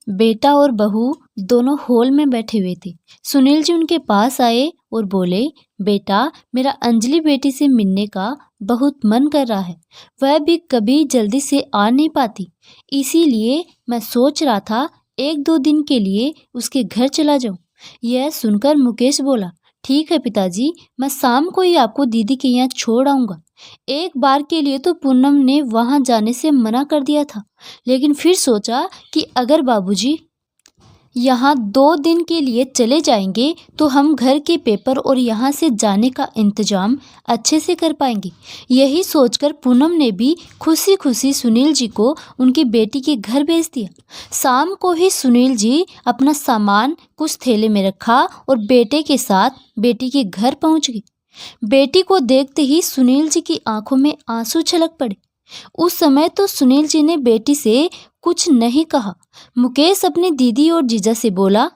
बेटा और बहू दोनों हॉल में बैठे हुए थे। सुनील जी उनके पास आए और बोले, बेटा, मेरा अंजलि बेटी से मिलने का बहुत मन कर रहा है। वह भी कभी जल्दी से आ नहीं पाती, इसीलिए मैं सोच रहा था 1-2 दिन के लिए उसके घर चला जाऊं। यह सुनकर मुकेश बोला, ठीक है पिताजी, मैं शाम को ही आपको दीदी के यहाँ छोड़ आऊँगा। एक बार के लिए तो पूनम ने वहाँ जाने से मना कर दिया था, लेकिन फिर सोचा कि अगर बाबूजी यहाँ 2 दिन के लिए चले जाएंगे तो हम घर के पेपर और यहाँ से जाने का इंतजाम अच्छे से कर पाएंगे। यही सोचकर पूनम ने भी खुशी खुशी सुनील जी को उनकी बेटी के घर भेज दिया। शाम को ही सुनील जी अपना सामान कुछ थैले में रखा और बेटे के साथ बेटी के घर पहुँच गए। बेटी को देखते ही सुनील जी की आंखों में आंसू छलक पड़े। उस समय तो सुनील जी ने बेटी से कुछ नहीं कहा। मुकेश अपनी दीदी और जीजा से बोला,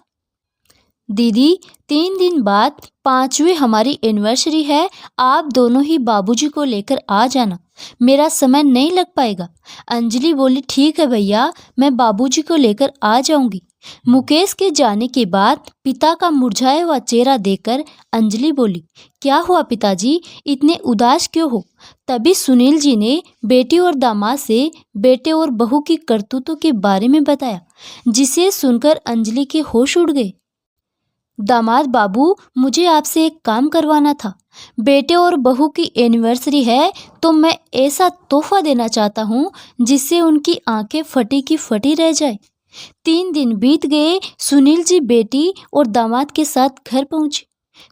दीदी, 3 दिन बाद 5वीं हमारी एनिवर्सरी है, आप दोनों ही बाबूजी को लेकर आ जाना, मेरा समय नहीं लग पाएगा। अंजलि बोली, ठीक है भैया, मैं बाबूजी को लेकर आ जाऊंगी। मुकेश के जाने के बाद पिता का मुरझाया हुआ चेहरा देखकर अंजलि बोली, क्या हुआ पिताजी, इतने उदास क्यों हो? तभी सुनील जी ने बेटी और दामाद से बेटे और बहू की करतूतों के बारे में बताया, जिसे सुनकर अंजलि के होश उड़ गए। दामाद बाबू, मुझे आपसे एक काम करवाना था। बेटे और बहू की एनिवर्सरी है तो मैं ऐसा तोहफा देना चाहता हूँ जिससे उनकी आंखें फटी की फटी रह जाए। 3 दिन बीत गए। सुनील जी बेटी और दामाद के साथ घर पहुंचे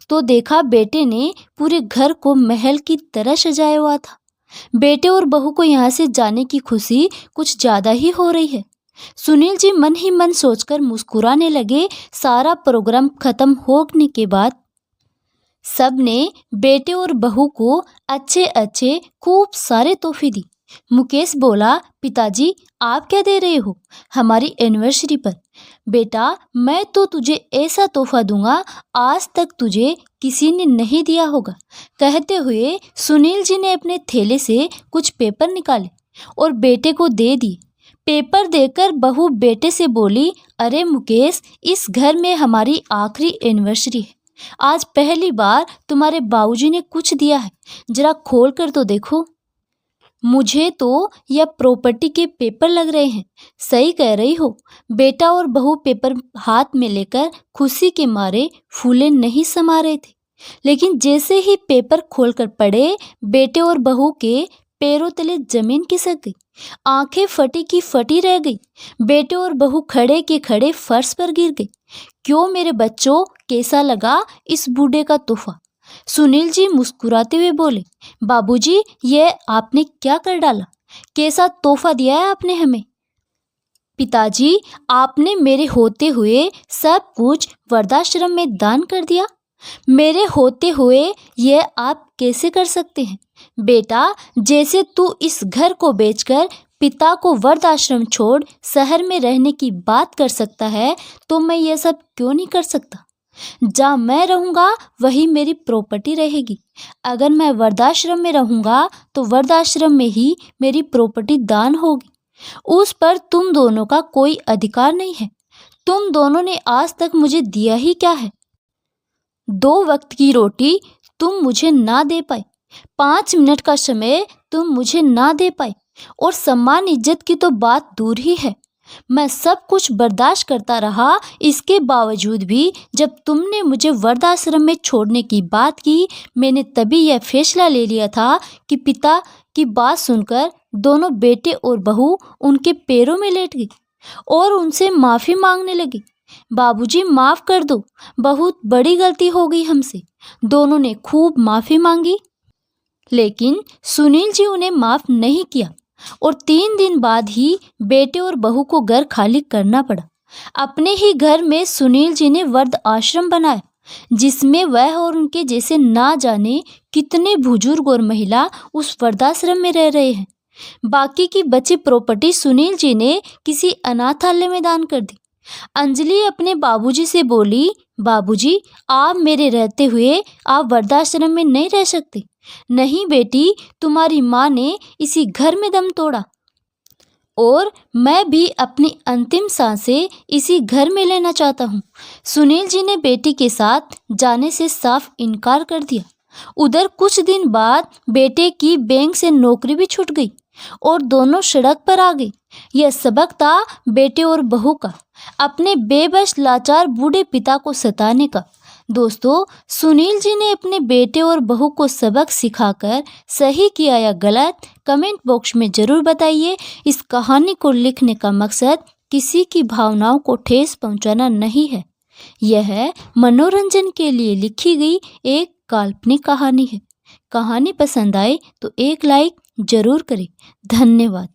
तो देखा बेटे ने पूरे घर को महल की तरह सजाया हुआ था। बेटे और बहू को यहाँ से जाने की खुशी कुछ ज्यादा ही हो रही है। सुनील जी मन ही मन सोचकर मुस्कुराने लगे। सारा प्रोग्राम खत्म होने के बाद सबने बेटे और बहू को अच्छे अच्छे खूब सारे तोहफे दी। मुकेश बोला, पिताजी, आप क्या दे रहे हो हमारी एनिवर्सरी पर? बेटा, मैं तो तुझे ऐसा तोहफा दूंगा आज तक तुझे किसी ने नहीं दिया होगा। कहते हुए सुनील जी ने अपने थैले से कुछ पेपर निकाले और बेटे को दे दिए। पेपर देकर बहू बेटे से बोली, अरे मुकेश, इस घर में हमारी आखिरी एनिवर्सरी है। आज पहली बार तुम्हारे बाबूजी ने कुछ दिया है, जरा खोल कर तो देखो। मुझे तो यह प्रॉपर्टी के पेपर लग रहे हैं। सही कह रही हो। बेटा और बहू पेपर हाथ में लेकर खुशी के मारे फूले नहीं समा रहे थे, लेकिन जैसे ही पेपर खोलकर पड़े, बेटे और बहू के पैरों तले जमीन खिसक गई। आंखें फटी की फटी रह गई। बेटे और बहू खड़े के खड़े फर्श पर गिर गए। क्यों मेरे बच्चों, कैसा लगा इस बूढ़े का तोहफा? सुनील जी मुस्कुराते हुए बोले, बाबूजी, ये आपने क्या कर डाला? कैसा तोहफा दिया है आपने हमें? पिताजी, आपने मेरे होते हुए सब कुछ वृद्धाश्रम में दान कर दिया। मेरे होते हुए यह आप कैसे कर सकते हैं? बेटा, जैसे तू इस घर को बेचकर पिता को वृद्धाश्रम छोड़ शहर में रहने की बात कर सकता है, तो मैं यह सब क्यों नहीं कर सकता? जहाँ मैं रहूँगा वही मेरी प्रॉपर्टी रहेगी। अगर मैं वृद्धाश्रम में रहूँगा तो वृद्धाश्रम में ही मेरी प्रॉपर्टी दान होगी। उस पर तुम दोनों का कोई अधिकार नहीं है। तुम दोनों ने आज तक मुझे दिया ही क्या है? 2 वक्त की रोटी तुम मुझे ना दे पाए, 5 मिनट का समय तुम मुझे ना दे पाए, और सम्मान इज्जत की तो बात दूर ही है। मैं सब कुछ बर्दाश्त करता रहा, इसके बावजूद भी जब तुमने मुझे वृद्धाश्रम में छोड़ने की बात की, मैंने तभी यह फैसला ले लिया था कि पिता की बात सुनकर दोनों बेटे और बहू उनके पैरों में लेट गई और उनसे माफ़ी मांगने लगी। बाबूजी, माफ़ कर दो, बहुत बड़ी गलती हो गई हमसे। दोनों ने खूब माफ़ी मांगी, लेकिन सुनील जी उन्हें माफ़ नहीं किया और 3 दिन बाद ही बेटे और बहू को घर खाली करना पड़ा। अपने ही घर में सुनील जी ने वृद्ध आश्रम बनाया, जिसमें वह और उनके जैसे ना जाने कितने बुजुर्ग और महिला उस वृद्धाश्रम में रह रहे हैं। बाकी की बची प्रॉपर्टी सुनील जी ने किसी अनाथालय में दान कर दी। अंजलि अपने बाबूजी से बोली, बाबूजी, आप मेरे रहते हुए आप वृद्धाश्रम में नहीं रह सकते। नहीं बेटी, तुम्हारी माँ ने इसी घर में दम तोड़ा और मैं भी अपनी अंतिम सांसें इसी घर में लेना चाहता हूँ। सुनील जी ने बेटी के साथ जाने से साफ इनकार कर दिया। उधर कुछ दिन बाद बेटे की बैंक से नौकरी भी छूट गई और दोनों सड़क पर आ गए। यह सबक था बेटे और बहू का, अपने बेबस लाचार बूढ़े पिता को सताने का। दोस्तों, सुनील जी ने अपने बेटे और बहू को सबक सिखाकर सही किया या गलत, कमेंट बॉक्स में ज़रूर बताइए। इस कहानी को लिखने का मकसद किसी की भावनाओं को ठेस पहुंचाना नहीं है। यह मनोरंजन के लिए लिखी गई एक काल्पनिक कहानी है। कहानी पसंद आए तो एक लाइक जरूर करें। धन्यवाद।